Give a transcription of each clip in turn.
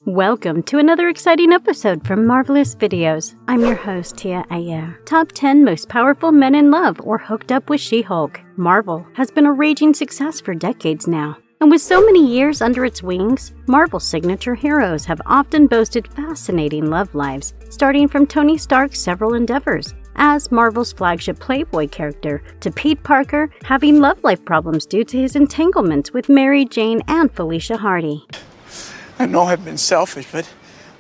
Welcome to another exciting episode from Marvelous Videos. I'm your host, Tia Ayer. Top 10 most powerful men in love or hooked up with She-Hulk. Marvel has been a raging success for decades now. And with so many years under its wings, Marvel's signature heroes have often boasted fascinating love lives, starting from Tony Stark's several endeavors as Marvel's flagship Playboy character, to Pete Parker having love life problems due to his entanglements with Mary Jane and Felicia Hardy. I know I've been selfish, but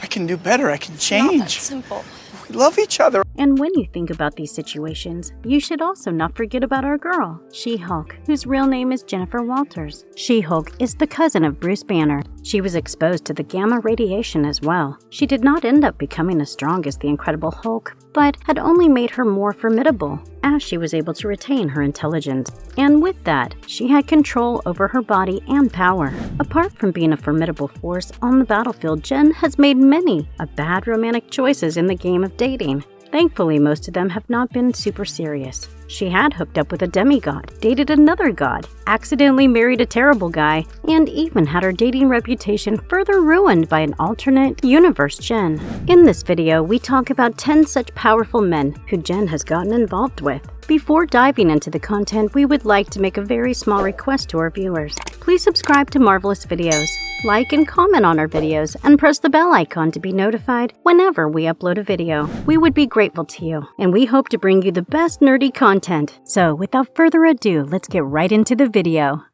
I can do better. I can change. Not that simple. We love each other. And when you think about these situations, you should also not forget about our girl, She-Hulk, whose real name is Jennifer Walters. She-Hulk is the cousin of Bruce Banner. She was exposed to the gamma radiation as well. She did not end up becoming as strong as the Incredible Hulk, but had only made her more formidable, as she was able to retain her intelligence. And with that, she had control over her body and power. Apart from being a formidable force on the battlefield, Jen has made many bad romantic choices in the game of dating. Thankfully, most of them have not been super serious. She had hooked up with a demigod, dated another god, accidentally married a terrible guy, and even had her dating reputation further ruined by an alternate universe Jen. In this video, we talk about 10 such powerful men who Jen has gotten involved with. Before diving into the content, we would like to make a very small request to our viewers. Please subscribe to Marvelous Videos, like and comment on our videos, and press the bell icon to be notified whenever we upload a video. We would be grateful to you, and we hope to bring you the best nerdy content. So without further ado, let's get right into the video.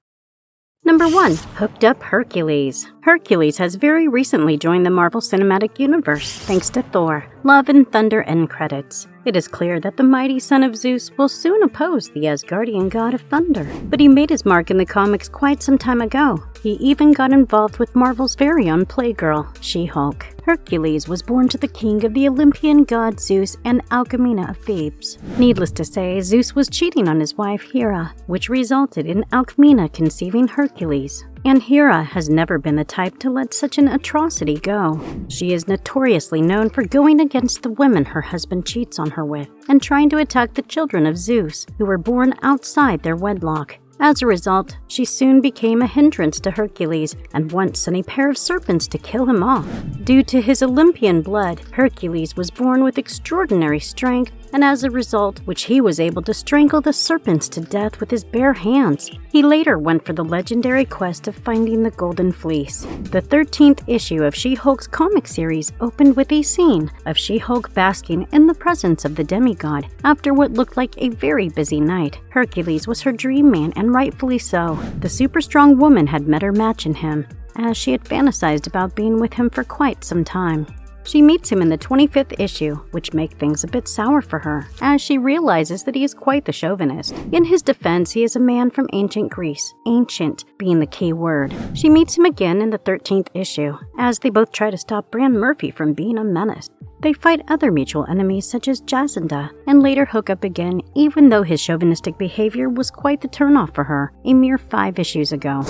Number 1. Hooked up Hercules. Hercules has very recently joined the Marvel Cinematic Universe thanks to Thor, Love and Thunder end credits. It is clear that the mighty son of Zeus will soon oppose the Asgardian god of thunder, but he made his mark in the comics quite some time ago. He even got involved with Marvel's very own Playgirl, She-Hulk. Hercules was born to the king of the Olympian god Zeus and Alcmena of Thebes. Needless to say, Zeus was cheating on his wife Hera, which resulted in Alcmena conceiving Hercules. And Hera has never been the type to let such an atrocity go. She is notoriously known for going against the women her husband cheats on her with, and trying to attack the children of Zeus, who were born outside their wedlock. As a result, she soon became a hindrance to Hercules and once sent a pair of serpents to kill him off. Due to his Olympian blood, Hercules was born with extraordinary strength, and as a result, which he was able to strangle the serpents to death with his bare hands. He later went for the legendary quest of finding the Golden Fleece. The 13th issue of She-Hulk's comic series opened with a scene of She-Hulk basking in the presence of the demigod after what looked like a very busy night. Hercules was her dream man, and rightfully so. The super strong woman had met her match in him, as she had fantasized about being with him for quite some time. She meets him in the 25th issue, which make things a bit sour for her, as she realizes that he is quite the chauvinist. In his defense, he is a man from ancient Greece, ancient being the key word. She meets him again in the 13th issue, as they both try to stop Bran Murphy from being a menace. They fight other mutual enemies such as Jacinda, and later hook up again, even though his chauvinistic behavior was quite the turnoff for her a mere 5 issues ago.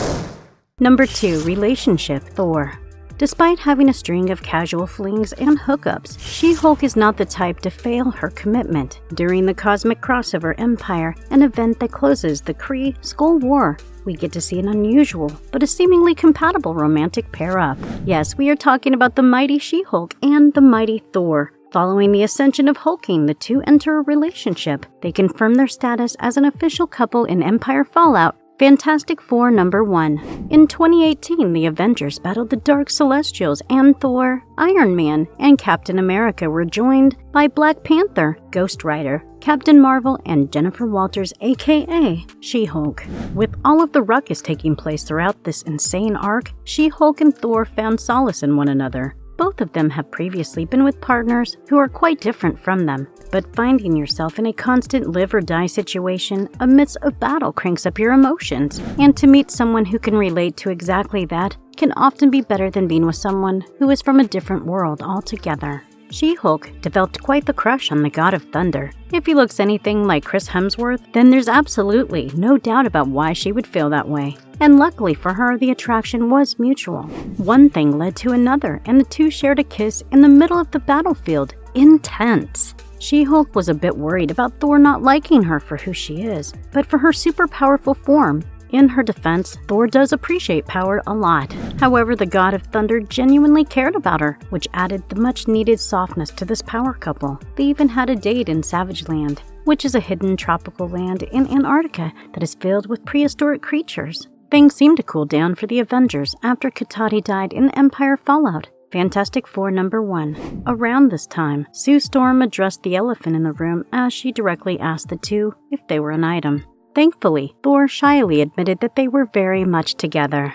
Number 2. Relationship Thor. Despite having a string of casual flings and hookups, She-Hulk is not the type to fail her commitment. During the Cosmic Crossover Empire, an event that closes the Kree-Skrull War, we get to see an unusual, but a seemingly compatible romantic pair-up. Yes, we are talking about the mighty She-Hulk and the mighty Thor. Following the ascension of Hulking, the two enter a relationship. They confirm their status as an official couple in Empire Fallout, Fantastic Four number 1. In 2018, the Avengers battled the Dark Celestials, and Thor, Iron Man, and Captain America were joined by Black Panther, Ghost Rider, Captain Marvel, and Jennifer Walters, aka She-Hulk. With all of the ruckus taking place throughout this insane arc, She-Hulk and Thor found solace in one another. Both of them have previously been with partners who are quite different from them, but finding yourself in a constant live-or-die situation amidst a battle cranks up your emotions, and to meet someone who can relate to exactly that can often be better than being with someone who is from a different world altogether. She-Hulk developed quite the crush on the God of Thunder. If he looks anything like Chris Hemsworth, then there's absolutely no doubt about why she would feel that way. And luckily for her, the attraction was mutual. One thing led to another, and the two shared a kiss in the middle of the battlefield. Intense. She-Hulk was a bit worried about Thor not liking her for who she is, but for her super powerful form, In her defense, Thor does appreciate power a lot. However, the god of thunder genuinely cared about her, which added the much-needed softness to this power couple. They even had a date in Savage Land, which is a hidden tropical land in Antarctica that is filled with prehistoric creatures. Things seemed to cool down for the Avengers after Katati died in the Empire Fallout. Fantastic Four #1. Around this time, Sue Storm addressed the elephant in the room as she directly asked the two if they were an item. Thankfully, Thor shyly admitted that they were very much together.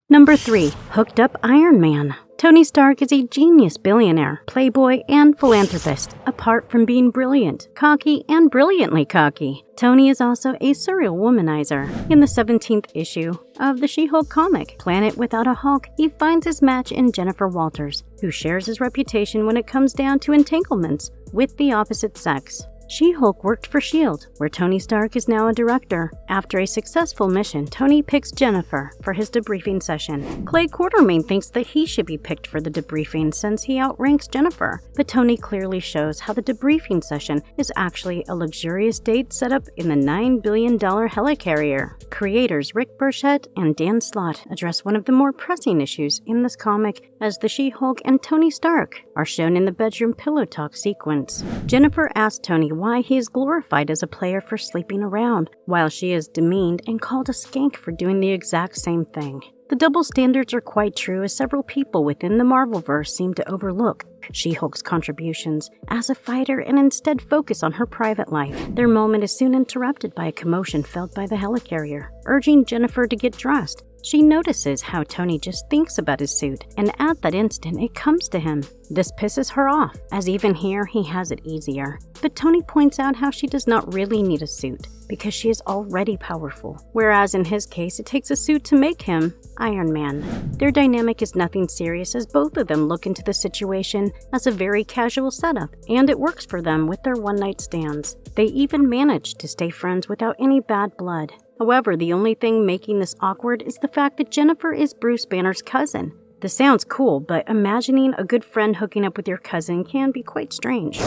#3. Hooked Up Iron Man. Tony Stark is a genius billionaire, playboy, and philanthropist. Apart from being brilliant, cocky, and brilliantly cocky, Tony is also a serial womanizer. In the 17th issue of the She-Hulk comic, Planet Without a Hulk, he finds his match in Jennifer Walters, who shares his reputation when it comes down to entanglements with the opposite sex. She-Hulk worked for S.H.I.E.L.D., where Tony Stark is now a director. After a successful mission, Tony picks Jennifer for his debriefing session. Clay Quartermain thinks that he should be picked for the debriefing since he outranks Jennifer, but Tony clearly shows how the debriefing session is actually a luxurious date set up in the $9 billion helicarrier. Creators Rick Burchett and Dan Slott address one of the more pressing issues in this comic as the She-Hulk and Tony Stark are shown in the bedroom pillow talk sequence. Jennifer asks Tony why he is glorified as a player for sleeping around, while she is demeaned and called a skank for doing the exact same thing. The double standards are quite true, as several people within the Marvelverse seem to overlook She-Hulk's contributions as a fighter and instead focus on her private life. Their moment is soon interrupted by a commotion felt by the helicarrier, urging Jennifer to get dressed. She notices how Tony just thinks about his suit, and at that instant it comes to him. This pisses her off, as even here he has it easier. But Tony points out how she does not really need a suit, because she is already powerful, whereas in his case it takes a suit to make him Iron Man. Their dynamic is nothing serious, as both of them look into the situation as a very casual setup, and it works for them with their one-night stands. They even manage to stay friends without any bad blood. However, the only thing making this awkward is the fact that Jennifer is Bruce Banner's cousin. This sounds cool, but imagining a good friend hooking up with your cousin can be quite strange.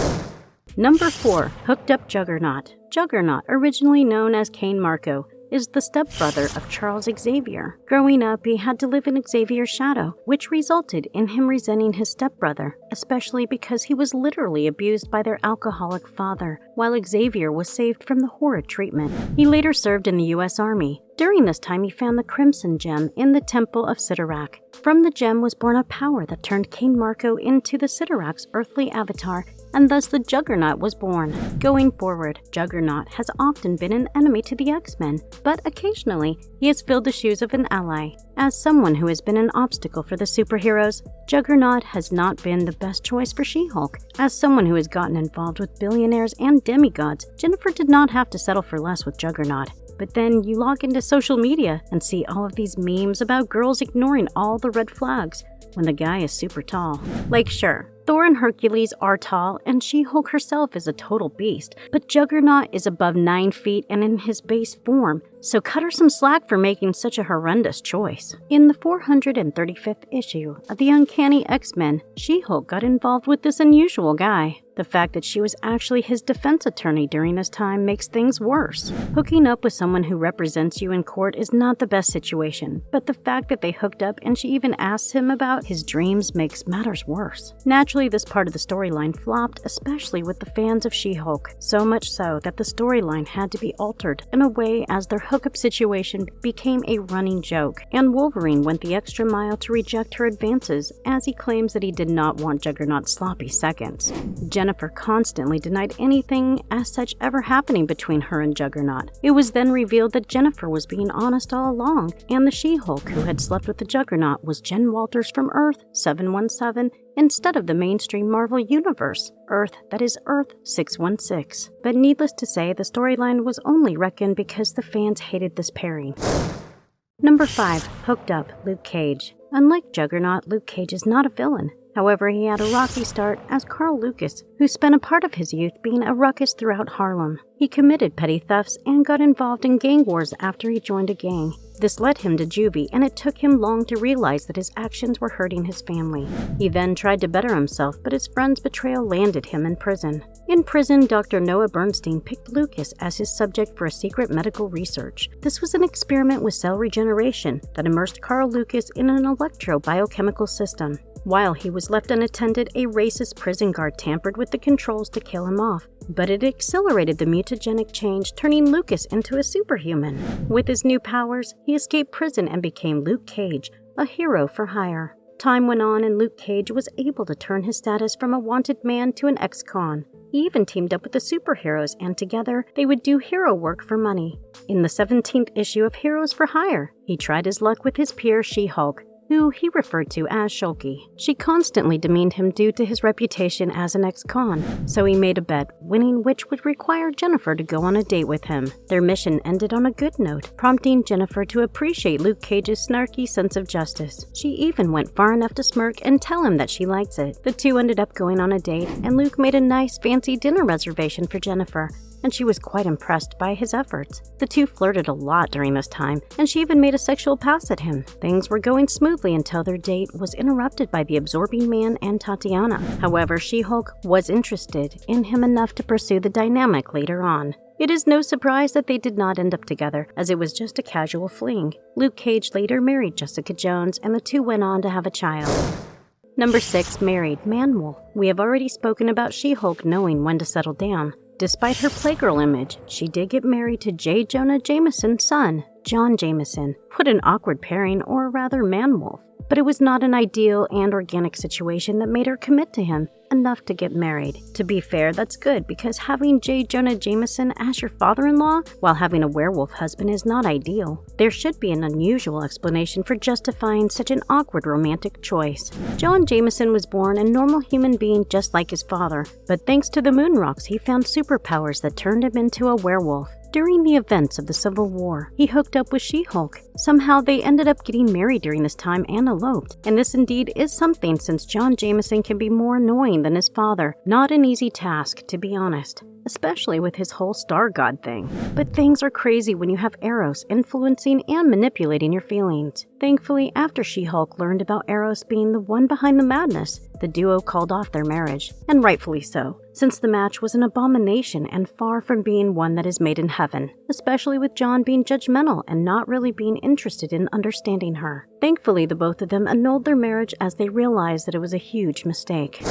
#4. Hooked Up Juggernaut. Juggernaut, originally known as Cain Marko, is the stepbrother of Charles Xavier. Growing up, he had to live in Xavier's shadow, which resulted in him resenting his stepbrother, especially because he was literally abused by their alcoholic father, while Xavier was saved from the horrid treatment. He later served in the U.S. Army. During this time, he found the Crimson Gem in the Temple of Sidorak. From the gem was born a power that turned Cain Marko into the Sidorak's earthly avatar, and thus the Juggernaut was born. Going forward, Juggernaut has often been an enemy to the X-Men, but occasionally he has filled the shoes of an ally. As someone who has been an obstacle for the superheroes, Juggernaut has not been the best choice for She-Hulk. As someone who has gotten involved with billionaires and demigods, Jennifer did not have to settle for less with Juggernaut. But then you log into social media and see all of these memes about girls ignoring all the red flags when the guy is super tall. Like, sure, Thor and Hercules are tall, and She-Hulk herself is a total beast, but Juggernaut is above 9 feet and in his base form, so cut her some slack for making such a horrendous choice. In the 435th issue of the Uncanny X-Men, She-Hulk got involved with this unusual guy. The fact that she was actually his defense attorney during this time makes things worse. Hooking up with someone who represents you in court is not the best situation, but the fact that they hooked up and she even asked him about his dreams makes matters worse. Naturally, this part of the storyline flopped, especially with the fans of She-Hulk, so much so that the storyline had to be altered in a way as their hookup situation became a running joke, and Wolverine went the extra mile to reject her advances, as he claims that he did not want Juggernaut's sloppy seconds. Jennifer constantly denied anything as such ever happening between her and Juggernaut. It was then revealed that Jennifer was being honest all along, and the She-Hulk who had slept with the Juggernaut was Jen Walters from Earth 717 instead of the mainstream Marvel Universe, that is Earth 616. But needless to say, the storyline was only reckoned because the fans hated this pairing. #5. Hooked Up Luke Cage. Unlike Juggernaut, Luke Cage is not a villain. However, he had a rocky start as Carl Lucas, who spent a part of his youth being a ruckus throughout Harlem. He committed petty thefts and got involved in gang wars after he joined a gang. This led him to juvie, and it took him long to realize that his actions were hurting his family. He then tried to better himself, but his friend's betrayal landed him in prison. In prison, Dr. Noah Bernstein picked Lucas as his subject for a secret medical research. This was an experiment with cell regeneration that immersed Carl Lucas in an electro-biochemical system. While he was left unattended, a racist prison guard tampered with the controls to kill him off, but it accelerated the mutagenic change, turning Lucas into a superhuman. With his new powers, he escaped prison and became Luke Cage, a hero for hire. Time went on and Luke Cage was able to turn his status from a wanted man to an ex-con. He even teamed up with the superheroes, and together they would do hero work for money. In the 17th issue of Heroes for Hire, he tried his luck with his peer She-Hulk, who he referred to as Shulky. She constantly demeaned him due to his reputation as an ex-con, so he made a bet, winning which would require Jennifer to go on a date with him. Their mission ended on a good note, prompting Jennifer to appreciate Luke Cage's snarky sense of justice. She even went far enough to smirk and tell him that she likes it. The two ended up going on a date, and Luke made a nice fancy dinner reservation for Jennifer, and she was quite impressed by his efforts. The two flirted a lot during this time, and she even made a sexual pass at him. Things were going smoothly until their date was interrupted by the absorbing man and Tatiana. However, She-Hulk was interested in him enough to pursue the dynamic later on. It is no surprise that they did not end up together, as it was just a casual fling. Luke Cage later married Jessica Jones, and the two went on to have a child. Number 6. Married Man-Wolf. We have already spoken about She-Hulk knowing when to settle down. Despite her playgirl image, she did get married to J. Jonah Jameson's son, John Jameson. What an awkward pairing, or rather man-wolf. But it was not an ideal and organic situation that made her commit to him enough to get married. To be fair, that's good, because having J. Jonah Jameson as your father-in-law while having a werewolf husband is not ideal. There should be an unusual explanation for justifying such an awkward romantic choice. John Jameson was born a normal human being just like his father, but thanks to the moon rocks, he found superpowers that turned him into a werewolf. During the events of the Civil War, he hooked up with She-Hulk. Somehow they ended up getting married during this time and eloped. And this indeed is something, since John Jameson can be more annoying than his father. Not an easy task, to be honest, especially with his whole star god thing. But things are crazy when you have Eros influencing and manipulating your feelings. Thankfully, after She-Hulk learned about Eros being the one behind the madness, the duo called off their marriage, and rightfully so, since the match was an abomination and far from being one that is made in heaven, especially with John being judgmental and not really being interested in understanding her. Thankfully, the both of them annulled their marriage as they realized that it was a huge mistake.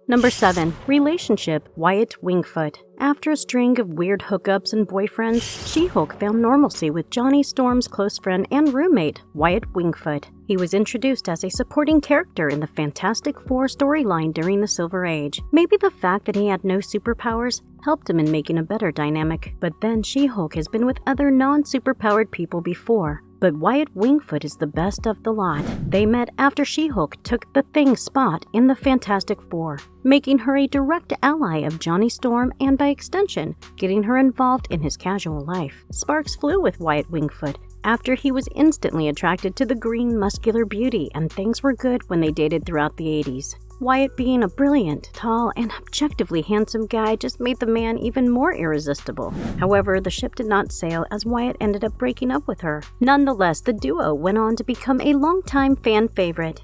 Number 7. Relationship. Wyatt Wingfoot. After a string of weird hookups and boyfriends, She-Hulk found normalcy with Johnny Storm's close friend and roommate, Wyatt Wingfoot. He was introduced as a supporting character in the Fantastic Four storyline during the Silver Age. Maybe the fact that he had no superpowers helped him in making a better dynamic, but then She-Hulk has been with other non-superpowered people before. But Wyatt Wingfoot is the best of the lot. They met after She-Hulk took the Thing's spot in the Fantastic Four, making her a direct ally of Johnny Storm and by extension, getting her involved in his casual life. Sparks flew with Wyatt Wingfoot after he was instantly attracted to the green muscular beauty, and things were good when they dated throughout the 80s. Wyatt being a brilliant, tall, and objectively handsome guy just made the man even more irresistible. However, the ship did not sail as Wyatt ended up breaking up with her. Nonetheless, the duo went on to become a longtime fan favorite.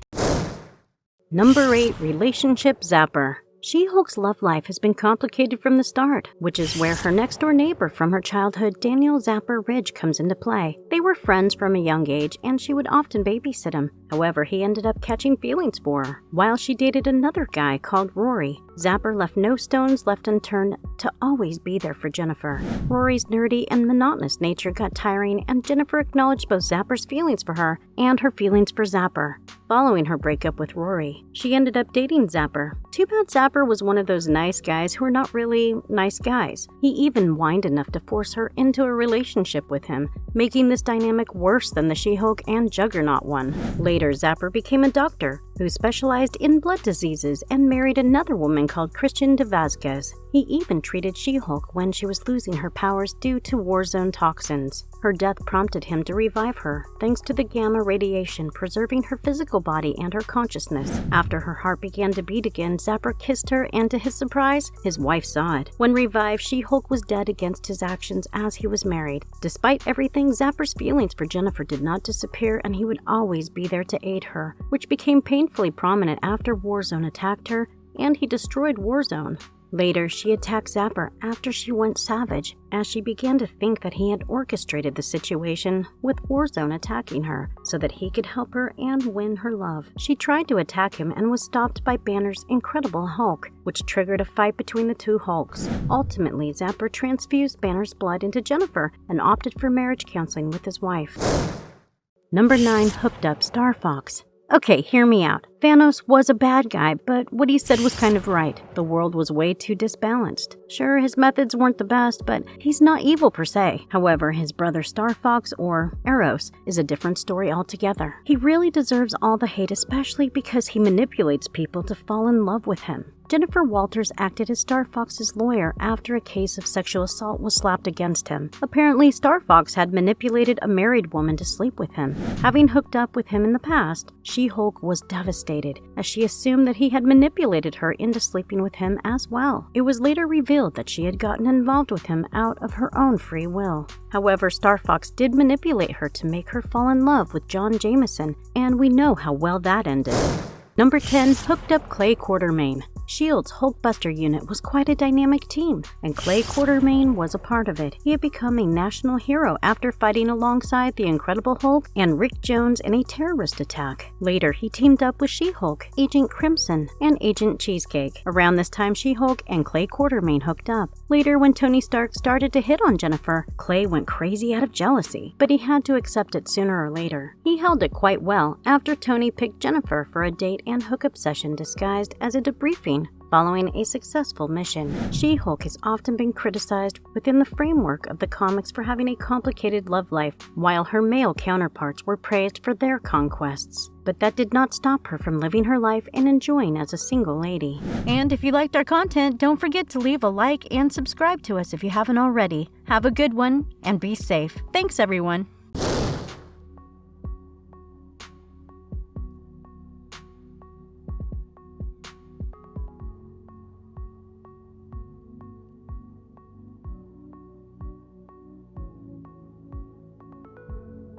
Number 8. Relationship Zapper. She-Hulk's love life has been complicated from the start, which is where her next-door neighbor from her childhood, Daniel Zapper Ridge, comes into play. They were friends from a young age, and she would often babysit him. However, he ended up catching feelings for her, while she dated another guy called Rory. Zapper left no stones left unturned to always be there for Jennifer. Rory's nerdy and monotonous nature got tiring, and Jennifer acknowledged both Zapper's feelings for her and her feelings for Zapper. Following her breakup with Rory, she ended up dating Zapper. Too bad Zapper was one of those nice guys who are not really nice guys. He even whined enough to force her into a relationship with him, making this dynamic worse than the She-Hulk and Juggernaut one. Later, Zapper became a doctor, who specialized in blood diseases and married another woman called Christian de Vasquez. He even treated She-Hulk when she was losing her powers due to Warzone toxins. Her death prompted him to revive her, thanks to the gamma radiation preserving her physical body and her consciousness. After her heart began to beat again, Zapper kissed her, and to his surprise, his wife saw it. When revived, She-Hulk was dead against his actions as he was married. Despite everything, Zapper's feelings for Jennifer did not disappear, and he would always be there to aid her, which became painfully prominent after Warzone attacked her, and he destroyed Warzone. Later, she attacked Zapper after she went savage, as she began to think that he had orchestrated the situation with Warzone attacking her so that he could help her and win her love. She tried to attack him and was stopped by Banner's Incredible Hulk, which triggered a fight between the two Hulks. Ultimately, Zapper transfused Banner's blood into Jennifer and opted for marriage counseling with his wife. Number 9. Hooked Up Star Fox. Okay, hear me out. Thanos was a bad guy, but what he said was kind of right. The world was way too disbalanced. Sure, his methods weren't the best, but he's not evil per se. However, his brother Star Fox, or Eros, is a different story altogether. He really deserves all the hate, especially because he manipulates people to fall in love with him. Jennifer Walters acted as Star Fox's lawyer after a case of sexual assault was slapped against him. Apparently, Star Fox had manipulated a married woman to sleep with him. Having hooked up with him in the past, She-Hulk was devastated, as she assumed that he had manipulated her into sleeping with him as well. It was later revealed that she had gotten involved with him out of her own free will. However, Star Fox did manipulate her to make her fall in love with John Jameson, and we know how well that ended. Number 10. Hooked Up Clay Quartermain. S.H.I.E.L.D.'s Hulkbuster unit was quite a dynamic team, and Clay Quartermain was a part of it. He had become a national hero after fighting alongside the Incredible Hulk and Rick Jones in a terrorist attack. Later, he teamed up with She-Hulk, Agent Crimson, and Agent Cheesecake. Around this time, She-Hulk and Clay Quartermain hooked up. Later, when Tony Stark started to hit on Jennifer, Clay went crazy out of jealousy, but he had to accept it sooner or later. He held it quite well after Tony picked Jennifer for a date and hookup session disguised as a debriefing following a successful mission. She-Hulk has often been criticized within the framework of the comics for having a complicated love life, while her male counterparts were praised for their conquests. But that did not stop her from living her life and enjoying as a single lady. And if you liked our content, don't forget to leave a like and subscribe to us if you haven't already. Have a good one and be safe. Thanks, everyone.